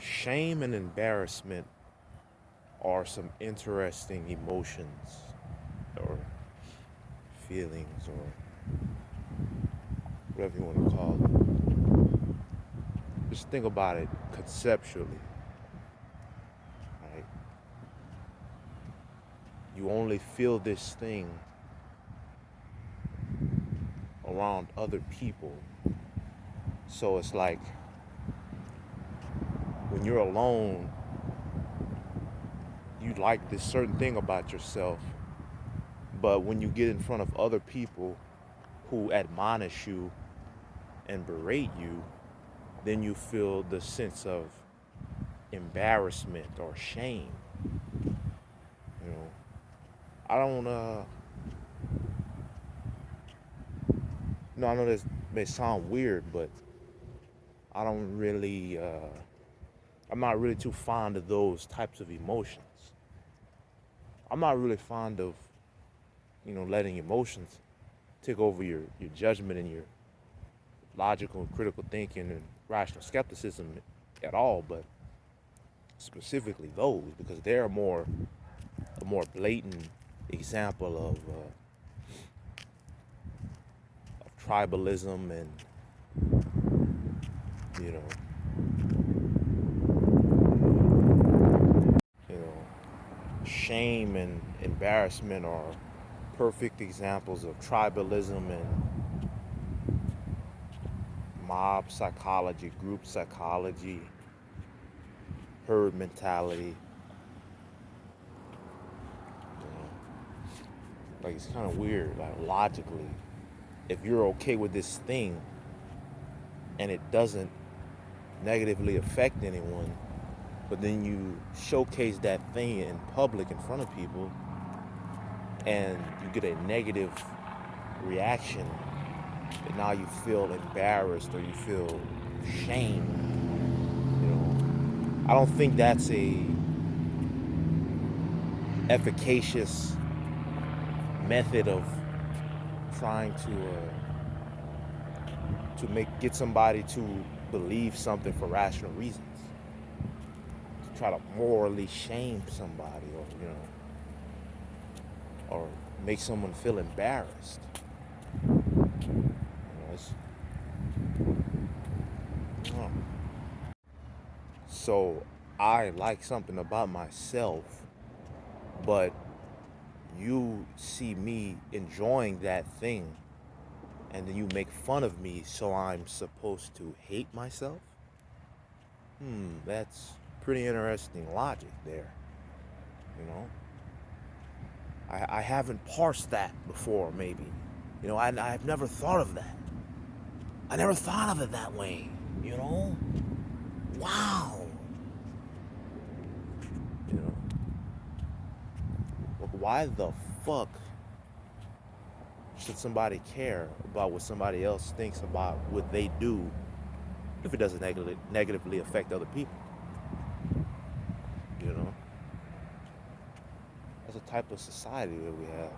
Shame and embarrassment are some interesting emotions or feelings or whatever you want to call it. Just think about it conceptually, right? You only feel this thing around other people. So it's like when you're alone, you like this certain thing about yourself, but when you get in front of other people who admonish you and berate you, then you feel the sense of embarrassment or shame. You know, I don't, I know this may sound weird, but I don't really, I'm not really too fond of those types of emotions. I'm not really fond of, letting emotions take over your judgment and your logical and critical thinking and rational skepticism at all, but specifically those because they're a more blatant example of tribalism and you know you know shame and embarrassment are perfect examples of tribalism and mob psychology, group psychology, herd mentality. Like it's kind of weird, like logically, if you're okay with this thing and it doesn't negatively affect anyone, but then you showcase that thing in public in front of people and you get a negative reaction, and now you feel embarrassed or you feel shame. I don't think that's a efficacious method of trying to get somebody to believe something for rational reasons. To try to morally shame somebody, or make someone feel embarrassed. It's, So I like something about myself, but you see me enjoying that thing and then you make fun of me, so I'm supposed to hate myself? That's pretty interesting logic there. You know, I haven't parsed that before, maybe. I've never thought of that. I never thought of it that way, you know? Wow. You know, like, why the fuck should somebody care about what somebody else thinks about what they do if it doesn't negatively affect other people? You know, that's a type of society that we have.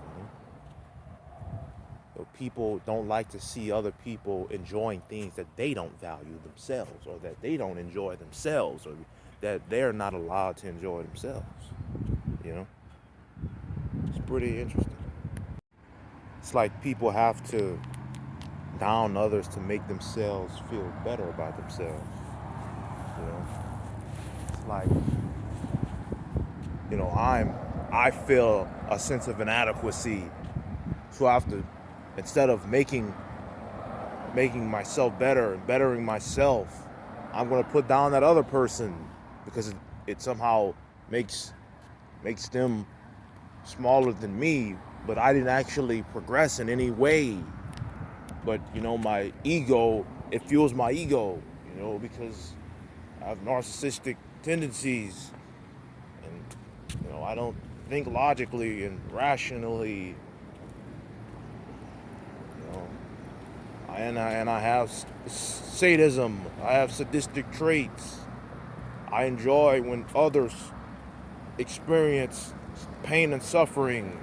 People don't like to see other people enjoying things that they don't value themselves, or that they don't enjoy themselves, or that they're not allowed to enjoy themselves. It's pretty interesting. It's like people have to down others to make themselves feel better about themselves. You know, it's like, I feel a sense of inadequacy, so I have to, instead of making myself better and bettering myself, I'm going to put down that other person because it somehow makes them smaller than me, but I didn't actually progress in any way. But my ego, it fuels my ego, because I have narcissistic tendencies, and I don't think logically and rationally. And I have sadism. I have sadistic traits. I enjoy when others experience pain and suffering.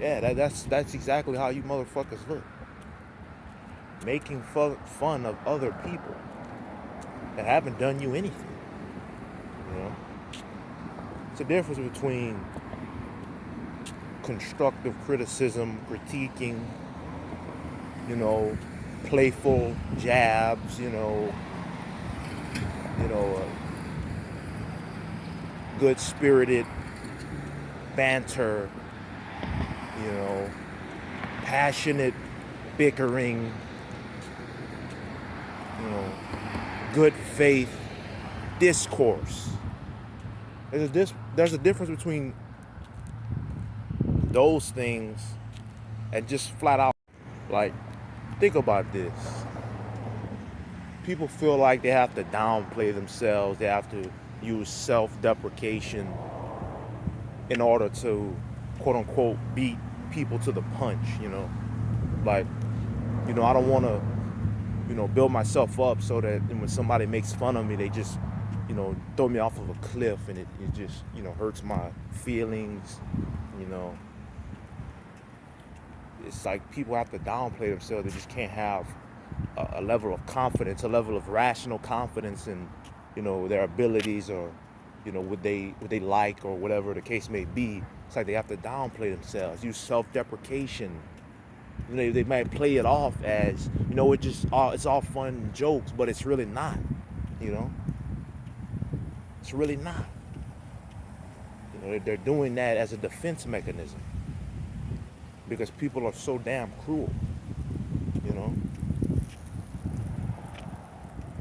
Yeah, that's exactly how you motherfuckers look. Making fun of other people. that haven't done you anything. You know, it's a difference between constructive criticism, critiquing, you know, playful jabs, good-spirited banter, you know, passionate bickering, good faith discourse. There's a difference between those things and just flat out, like, think about this. People feel like they have to downplay themselves, they have to use self-deprecation in order to, quote unquote, beat people to the punch, Like, I don't want to, build myself up so that when somebody makes fun of me, they just, throw me off of a cliff, and it just, hurts my feelings, It's like people have to downplay themselves. They just can't have a level of confidence, a level of rational confidence in, their abilities, or, what they like, or whatever the case may be. It's like they have to downplay themselves, use self-deprecation. They might play it off as, it's all fun and jokes, but it's really not, It's really not. They're doing that as a defense mechanism because people are so damn cruel,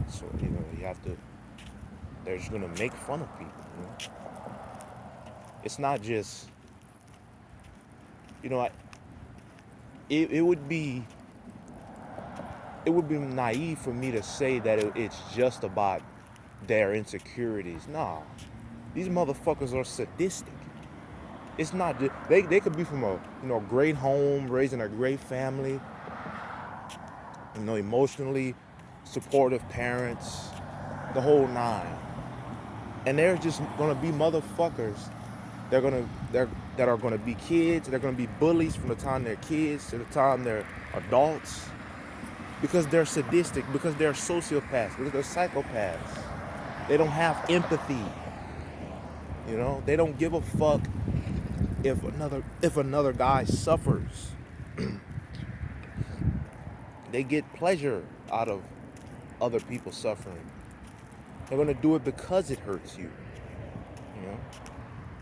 So, they're just going to make fun of people, It's not just, it would be naive for me to say that it's just about their insecurities. Nah, these motherfuckers are sadistic. It's not just, they could be from a great home, raised in a great family, emotionally supportive parents, the whole nine, and they're just gonna be motherfuckers. That are gonna be kids. They're gonna be bullies from the time they're kids to the time they're adults, because they're sadistic, because they're sociopaths, because they're psychopaths. They don't have empathy. They don't give a fuck if another guy suffers. They get pleasure out of other people suffering. They're gonna do it because it hurts you.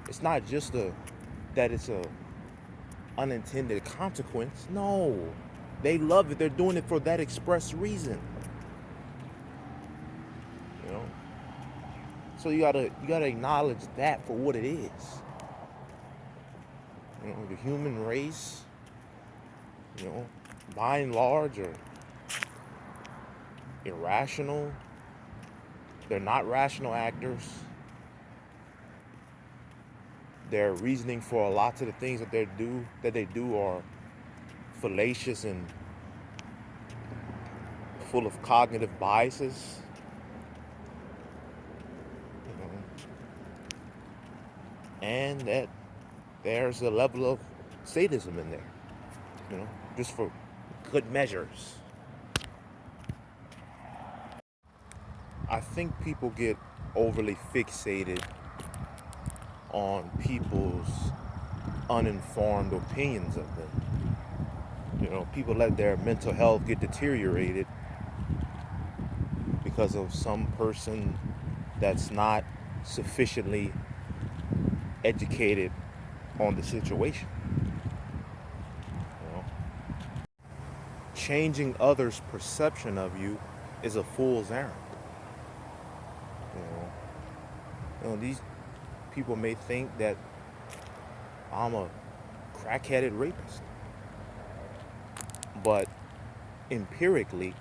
It's not just that it's a unintended consequence. No, they love it. They're doing it for that express reason. So you gotta acknowledge that for what it is. The human race, by and large, are irrational. They're not rational actors. Their reasoning for a lot of the things that they do are fallacious and full of cognitive biases. And that there's a level of sadism in there, just for good measures. I think people get overly fixated on people's uninformed opinions of them. People let their mental health get deteriorated because of some person that's not sufficiently educated on the situation. Changing others' perception of you is a fool's errand. These people may think that I'm a crack-headed rapist, but empirically,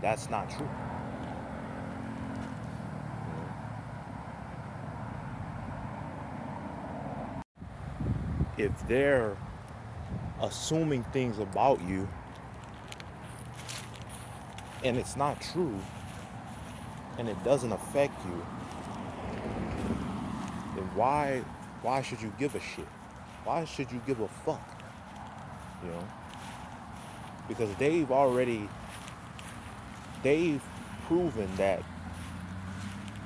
that's not true. If they're assuming things about you and it's not true and it doesn't affect you, then why should you give a shit? Why should you give a fuck? you know, because they've proven that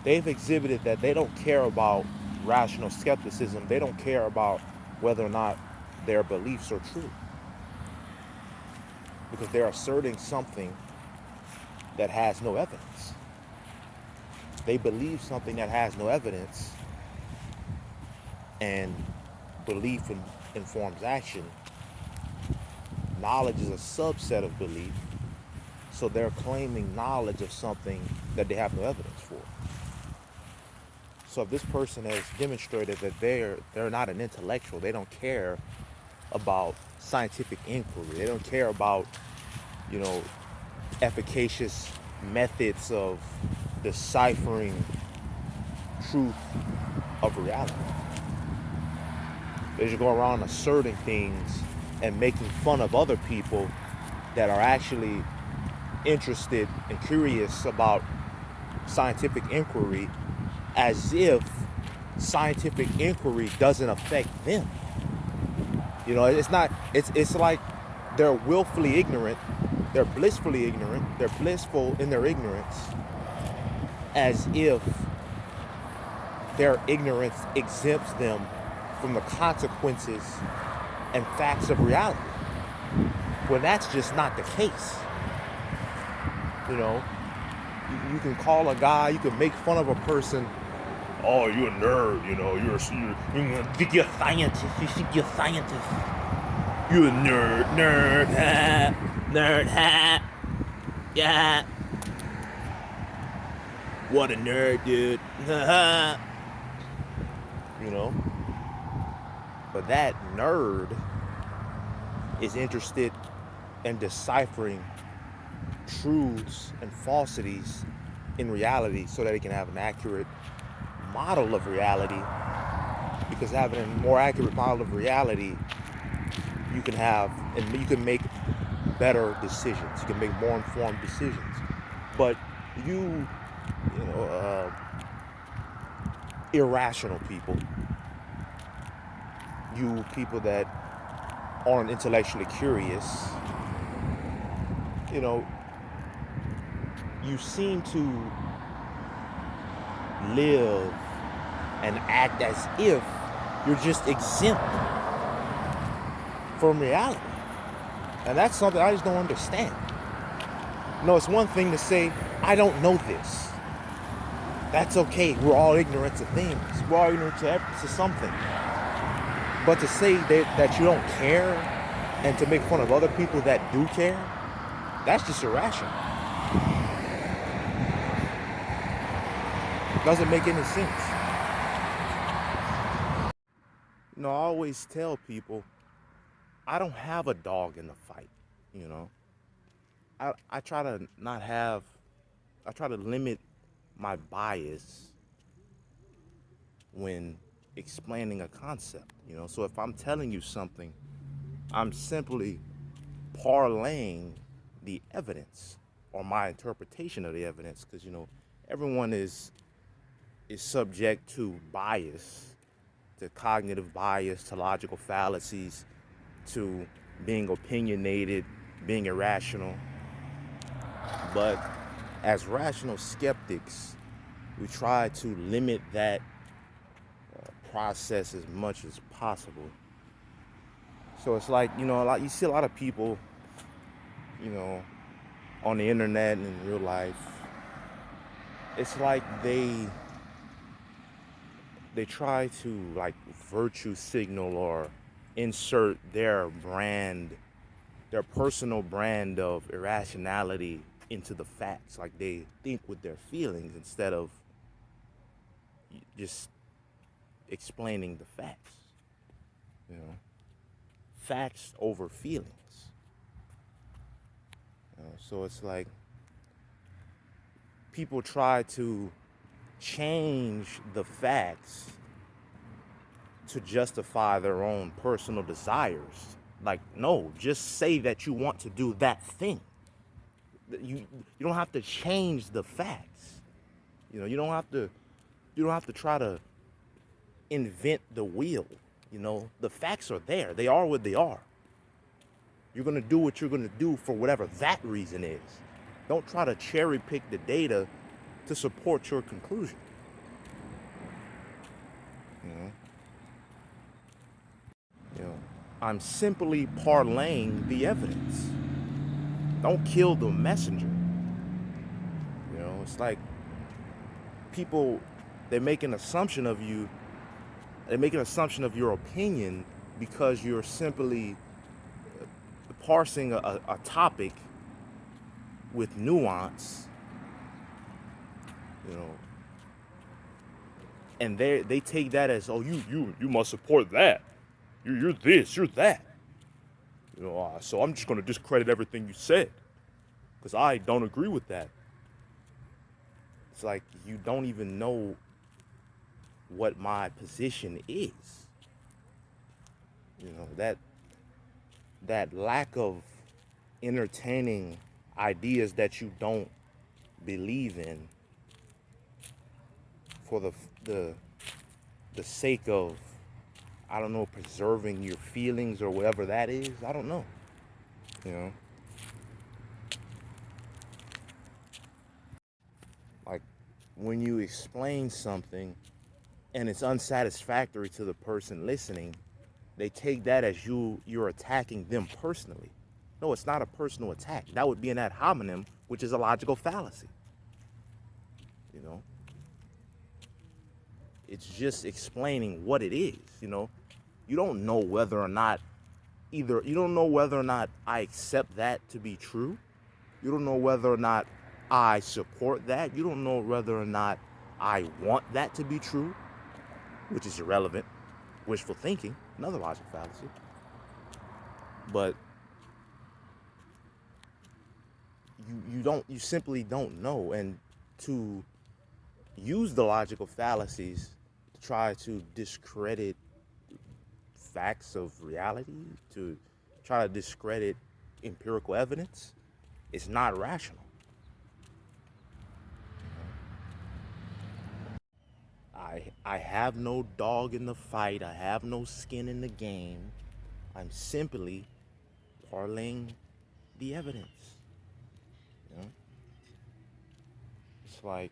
they've exhibited that they don't care about rational skepticism. They don't care about whether or not their beliefs are true, because they're asserting something that has no evidence. They believe something that has no evidence, and belief informs action. Knowledge is a subset of belief, so they're claiming knowledge of something that they have no evidence for. So if this person has demonstrated that they're not an intellectual, they don't care about scientific inquiry, they don't care about, you know, efficacious methods of deciphering truth of reality. They just go around asserting things and making fun of other people that are actually interested and curious about scientific inquiry, as if scientific inquiry doesn't affect them. You know, it's like they're willfully ignorant, they're blissfully ignorant, they're blissful in their ignorance, as if their ignorance exempts them from the consequences and facts of reality. Well, that's just not the case. You know, you can call a guy, you can make fun of a person. Oh, you're a nerd, you know, you think you're a scientist, you think you're a scientist. You're a nerd, ha, nerd, ha, yeah. What a nerd, dude, ha. You know, but that nerd is interested in deciphering truths and falsities in reality so that he can have an accurate model of reality, because having a more accurate model of reality, you can make better decisions, you can make more informed decisions. But irrational people, you people that aren't intellectually curious, you know, you seem to live and act as if you're just exempt from reality. And that's something I just don't understand. No, it's one thing to say, I don't know this. That's okay. We're all ignorant to things. We're all ignorant to something. But to say that you don't care and to make fun of other people that do care, that's just irrational. Doesn't make any sense. You know, I always tell people, I don't have a dog in the fight, you know. I try to limit my bias when explaining a concept, you know. So if I'm telling you something, I'm simply parlaying the evidence or my interpretation of the evidence, because, you know, everyone is subject to bias, to cognitive bias, to logical fallacies, to being opinionated, being irrational. But as rational skeptics, we try to limit that process as much as possible. So it's like, you know, you see a lot of people, you know, on the internet and in real life. It's like they try to like virtue signal or insert their brand, their personal brand of irrationality into the facts. Like they think with their feelings instead of just explaining the facts, you know, facts over feelings. You know, so it's like people try to change the facts to justify their own personal desires. Like, no, just say that you want to do that thing. You don't have to change the facts. You know, you don't have to try to invent the wheel. You know, the facts are there. They are what they are. You're going to do what you're going to do for whatever that reason is. Don't try to cherry pick the data to support your conclusion. You know, I'm simply parlaying the evidence. Don't kill the messenger. You know, it's like people, they make an assumption of you. They make an assumption of your opinion because you're simply parsing a topic with nuance, you know, and they take that as, oh, you must support that. You're this, you're that. You know, so I'm just gonna discredit everything you said because I don't agree with that. It's like you don't even know what my position is. You know, that lack of entertaining ideas that you don't believe in for the sake of, I don't know, preserving your feelings or whatever that is. I don't know. You know, like when you explain something and it's unsatisfactory to the person listening, they take that as you're attacking them personally. No, it's not a personal attack. That would be an ad hominem, which is a logical fallacy. You know, it's just explaining what it is. You know, you don't know whether or not I accept that to be true. You don't know whether or not I support that. You don't know whether or not I want that to be true, which is irrelevant. Wishful thinking, another logical fallacy. But you simply don't know. And to use the logical fallacies to try to discredit facts of reality, to try to discredit empirical evidence, is not rational. I have no dog in the fight. I have no skin in the game. I'm simply parlaying the evidence. You know? It's like,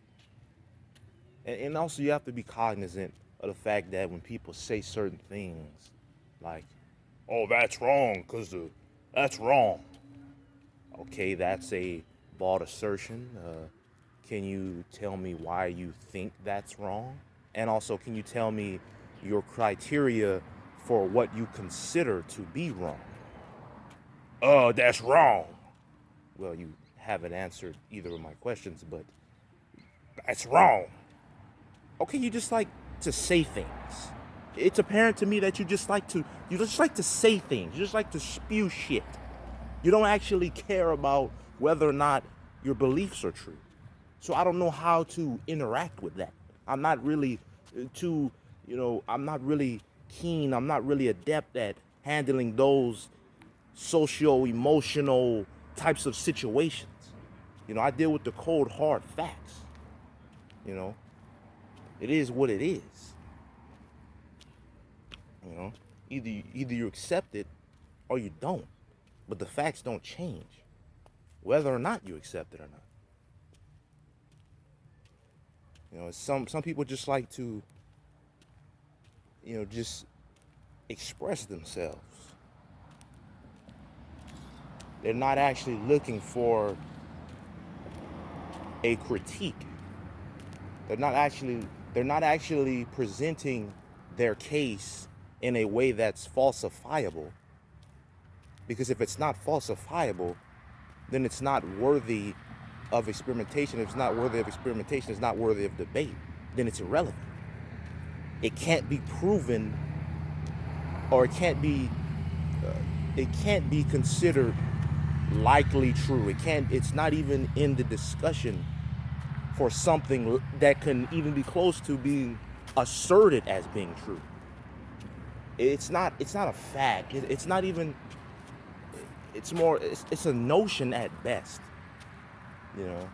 and also you have to be cognizant of the fact that when people say certain things, like, oh, that's wrong, because that's wrong. Okay, that's a bald assertion. Can you tell me why you think that's wrong? And also, can you tell me your criteria for what you consider to be wrong? Oh, that's wrong. Well, you haven't answered either of my questions, but that's wrong. Okay, you just like to say things. It's apparent to me that you just like to say things. You just like to spew shit. You don't actually care about whether or not your beliefs are true. So I don't know how to interact with that. I'm not really I'm not really keen. I'm not really adept at handling those socio-emotional types of situations. You know, I deal with the cold, hard facts. You know, it is what it is. You know, either you accept it or you don't. But the facts don't change, whether or not you accept it or not. You know, some people just like to, just express themselves. They're not actually looking for a critique. They're not actually presenting their case in a way that's falsifiable. Because if it's not falsifiable, then it's not worthy of experimentation. If it's not worthy of experimentation, it's not worthy of debate. Then it's irrelevant. It can't be proven, or it can't be considered likely true. It's not even in the discussion for something that can even be close to being asserted as being true. It's not a fact. It's not even. It's a notion at best. You know,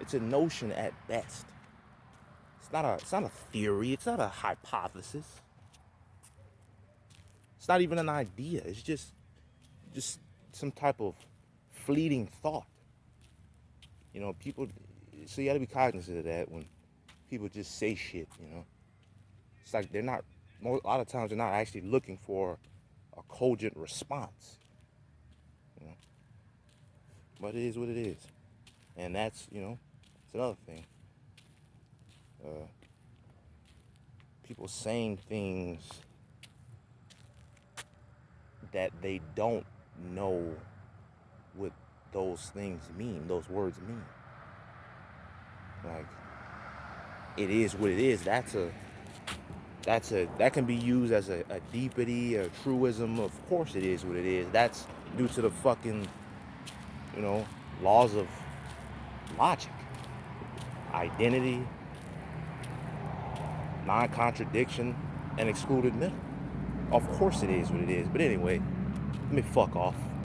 it's a notion at best. It's not a theory. It's not a hypothesis. It's not even an idea. It's just some type of fleeting thought. You know, people, so you gotta be cognizant of that when people just say shit, you know. It's like they're not, a lot of times they're not actually looking for a cogent response. You know? But it is what it is. And that's, you know, it's another thing. People saying things that they don't know what those things mean, those words mean. Like, it is what it is. That can be used as a deepity, a truism. Of course it is what it is. That's due to the fucking, you know, laws of logic, identity, non-contradiction, and excluded middle. Of course it is what it is. But anyway, let me fuck off.